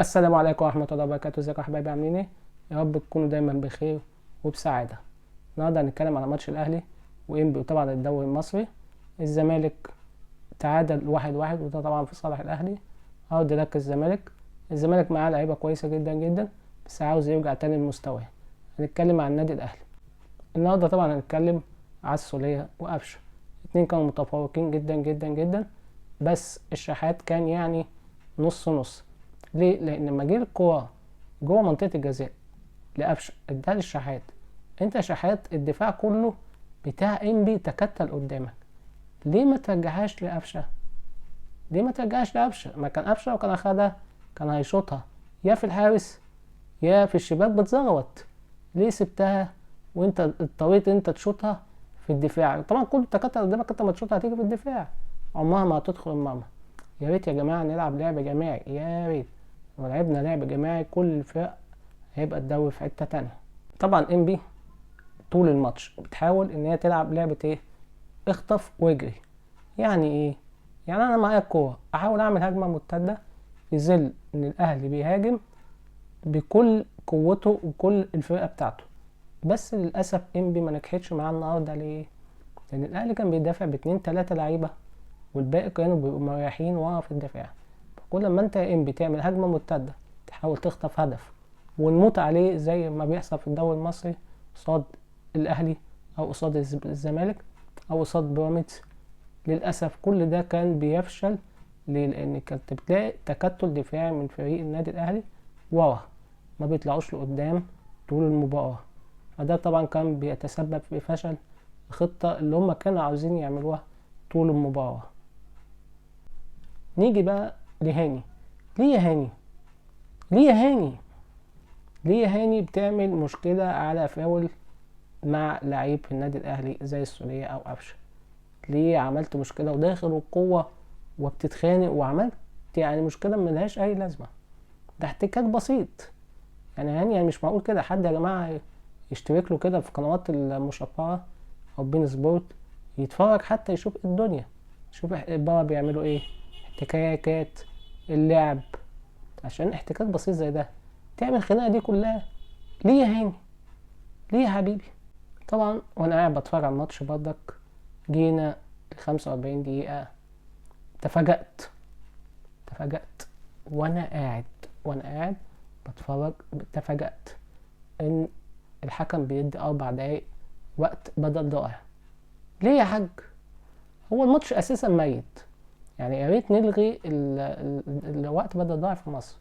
السلام عليكم ورحمة الله وبركاته. ازيكم يا حبايبي، عاملين ايه؟ يا رب تكونوا دايما بخير وبسعادة. النهارده هنتكلم على ماتش الاهلي وانبي، وطبعا الدوري المصري. الزمالك تعادل 1-1، وده طبعا في صالح الاهلي. عاوز يركز الزمالك معاه لعيبة كويسة جدا جدا، بس عاوز يرجع تاني لمستواه. هنتكلم عن النادي الاهلي النهارده. طبعا هنتكلم على السولية وقفشه. الاتنين كانوا متفوقين جدا جدا جدا، بس الشحات كان يعني نص نص. ليه؟ لان لما جه الكوره جوه منطقه الجزاء لقفشه اداها للشحات. انت يا شحات الدفاع كله بتاع انبي تكتل قدامك، ليه ما ترجعهاش لقفشه؟ ما كان قفشه لو كان اخدها كان هيشوطها يا في الحارس يا في الشباك بتزغوط. ليه سبتها وانت اضطريت انت تشوطها في الدفاع؟ طبعا كل التكتل قدامك، انت ما تشوطها هتيجي في الدفاع، عمرها ما هتدخل المرمى. يا ريت يا جماعه نلعب لعب جماعي، يا ريت لو لعبنا لعب جماعي كل الفرق هيبقى الدوري في حته تانية. طبعا انبي طول الماتش بتحاول ان هي تلعب لعبه ايه؟ اخطف واجري. يعني ايه؟ يعني انا معايا الكوره احاول اعمل هجمه مرتده في ظل ان الاهلي بيهاجم بكل قوته وكل الفرقه بتاعته. بس للاسف انبي ما نجحتش معاه النهارده. ليه؟ لان الاهلي كان بيدافع باتنين تلاتة لعيبه، والباقي كانوا بيبقوا مريحين ورا في الدفاع. فكل ما انت يا انبي تعمل هجمه مرتده تحاول تخطف هدف ونموت عليه زي ما بيحصل في الدوري المصري قصاد الاهلي او قصاد الزمالك او قصاد بيراميدز، للاسف كل ده كان بيفشل. ليه؟ لان كنت بتلاقي تكتل دفاعي من فريق النادي الاهلي ورا، ما بيطلعوش لقدام طول المباراة. فده طبعا كان بيتسبب في فشل الخطة اللي هم كانوا عاوزين يعملوها طول المباراة. نيجي بقى لهاني. ليه يا هاني؟ ليه يا هاني؟ ليه يا هاني بتعمل مشكلة على فاول مع لعيب في النادي الاهلي زي السولية او قفشه؟ ليه عملت مشكلة وداخل القوة وبتتخانق وعملت يعني مشكلة ملهاش اي لازمة؟ ده احتكاك بسيط. يعني مش معقول كده حد يا جماعة يشترك له كده في قنوات المشفرة او بين سبورت يتفرج حتى يشوف الدنيا، يشوف بابا بيعملوا ايه، احتكاكات اللعب، عشان احتكاك بسيط زي ده تعمل الخناقة دي كلها؟ ليه يا هاني؟ ليه يا حبيبي؟ طبعا وانا قاعد بتفرج على الماتش برضك جينا ل45 دقيقة، تفاجأت وانا قاعد بتفرج. تفاجأت ان الحكم بيدي 4 دقايق وقت بدل ضائع. ليه يا حاج؟ هو الماتش اساسا ميت. يعني يا ريت نلغي الوقت بدل ضائع في مصر.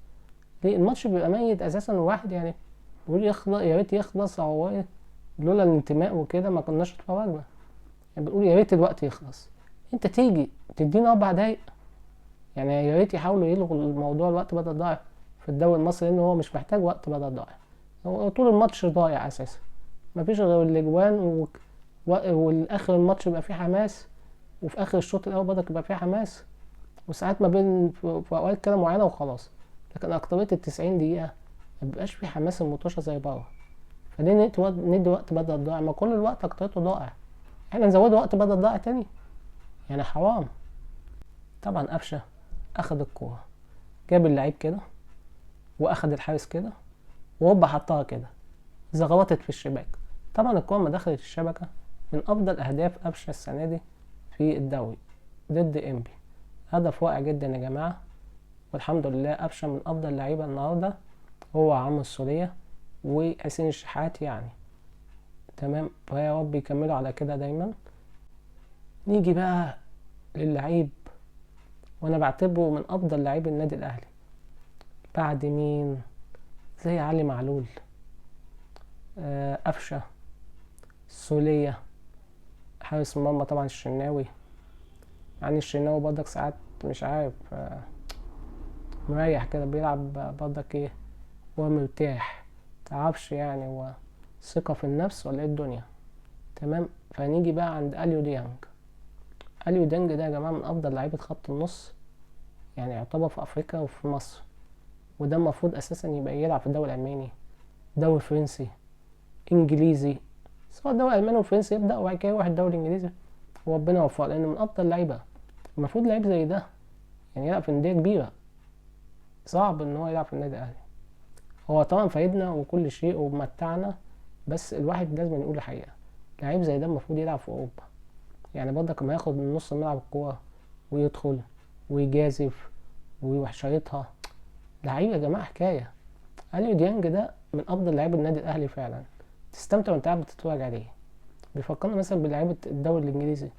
ليه الماتش بيبقى ميت اساسا؟ واحد يعني بيقول يخلص، يا ريت يخلص، هو إيه؟ لولا الانتماء وكده ما كناش اتفرجنا. يعني بنقول يا ريت الوقت يخلص، انت تيجي تدينا 4 دقايق؟ يعني يا ريت يحاولوا يلغوا الموضوع الوقت بدل ضايع في الدوري المصري، لان هو مش محتاج وقت بدل ضايع. هو طول الماتش ضايع اساسا، مفيش غير الاجوان والاخر الماتش يبقى فيه حماس، وفي اخر الشوط الاول بدك يبقى فيه حماس، وساعات ما بين في اوقات كده معينه وخلاص. لكن اكترية ال90 دقيقة مبيبقاش فيه حماس المطوشة زي بره. فليه ندي وقت بدل ضايع؟ ما كل الوقت اكتريته ضائع، احنا نزود وقت بدل ضايع تاني؟ يعني حرام. طبعا قفشه اخد الكوره، جاب اللعيب كده واخد الحارس كده وهوبا حطها كده، زغوطت في الشباك. طبعا الكوره ما دخلت الشبكه، من افضل اهداف قفشه السنه دي في الدوري ضد انبي. هدف رائع جدا يا جماعه، والحمد لله قفشه من افضل اللعيبه النهارده، هو عمرو السوليه وحسين الشحات يعني. تمام، فيا رب يكملوا على كده دايما. نيجي بقى للعيب، وانا بعتبره من افضل لاعبي النادي الاهلي بعد مين؟ زي علي معلول، قفشه، السوليه، حارس المرمى طبعا الشناوي. يعني الشناوي برضك ساعات مش عارف، مريح كده بيلعب برضك ايه، هو مرتاح، متعرفش يعني هو ثقة في النفس ولا ايه الدنيا. تمام، فنيجي بقى عند اليو ديانج. اليو ديانج ده يا جماعة من افضل لعيبة خط النص، يعني يعتبر في افريقيا وفي مصر. وده المفروض اساسا يبقى يلعب في الدوري الالماني، دوري فرنسي، انجليزي، سواء الدوري الالماني وفرنسي يبدا وبعد كده يروح الدوري الانجليزي وربنا يوفقه، لان من افضل اللعيبه. المفروض لعيب زي ده يعني يلعب في انديه كبيره. صعب ان هو يلعب في النادي الاهلي. هو طبعا فايدنا وكل شيء ومتعنا، بس الواحد لازم يقول الحقيقة، لعيب زي ده المفروض يلعب في اوروبا. يعني برضك لما ياخد من نص الملعب الكورة ويدخل ويجازف ويوحشيطها، لعيب يا جماعة حكاية. اليو ديانج ده من افضل لعيبة النادي الاهلي فعلا، تستمتع وانت قاعد بتتفرج عليه. بيفكرنا مثلا بلعيبة الدوري الانجليزي،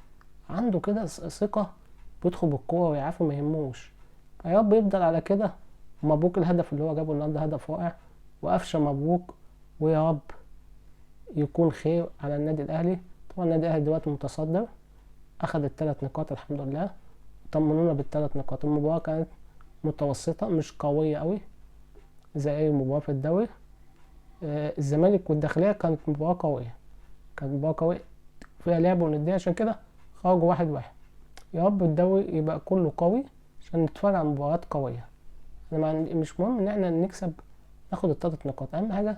عنده كده ثقة، بيدخل بالكورة ويعافي ما يهموش. يا رب يفضل على كده. ومبروك الهدف اللي هو جابه النهارده، هدف رائع، وقفشة مبروك. ويا رب يكون خير على النادي الاهلي. طبعا النادي الاهلي دلوقتي متصدر، اخد ال3 نقاط الحمد لله، طمنونا بال3 نقاط. المباراة كانت متوسطة مش قوية قوي زي اي مباراة في الدوري. الزمالك والداخلية كانت مباراة قوية، كانت مباراة قوية فيها لعب وندية، عشان كده خرجوا 1-1. يا رب الدوري يبقى كله قوي عشان نتفرج على مباريات قوية. انا مش مهم ان احنا نكسب، ناخد ال3 نقاط، اهم حاجة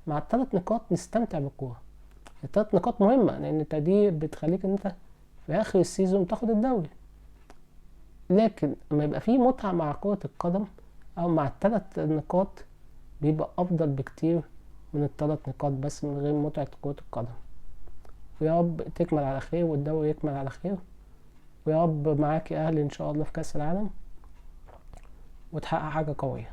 مع ال3 نقاط نستمتع بالكورة. ال3 نقاط مهمة لان انت دي بتخليك ان انت في اخر السيزون تاخد الدوري. لكن لما يبقى فيه متعة مع كرة القدم او مع ال3 نقاط، بيبقى افضل بكتير من ال3 نقاط بس من غير متعة كرة القدم. ويا رب تكمل على خير والدوري يكمل على خير، ويا رب معاك يا اهلي ان شاء الله في كأس العالم وتحقق حاجة قوية.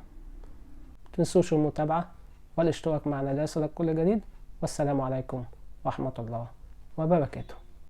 متنسوش المتابعة والاشتراك معنا ليصلك كل جديد. والسلام عليكم ورحمة الله وبركاته.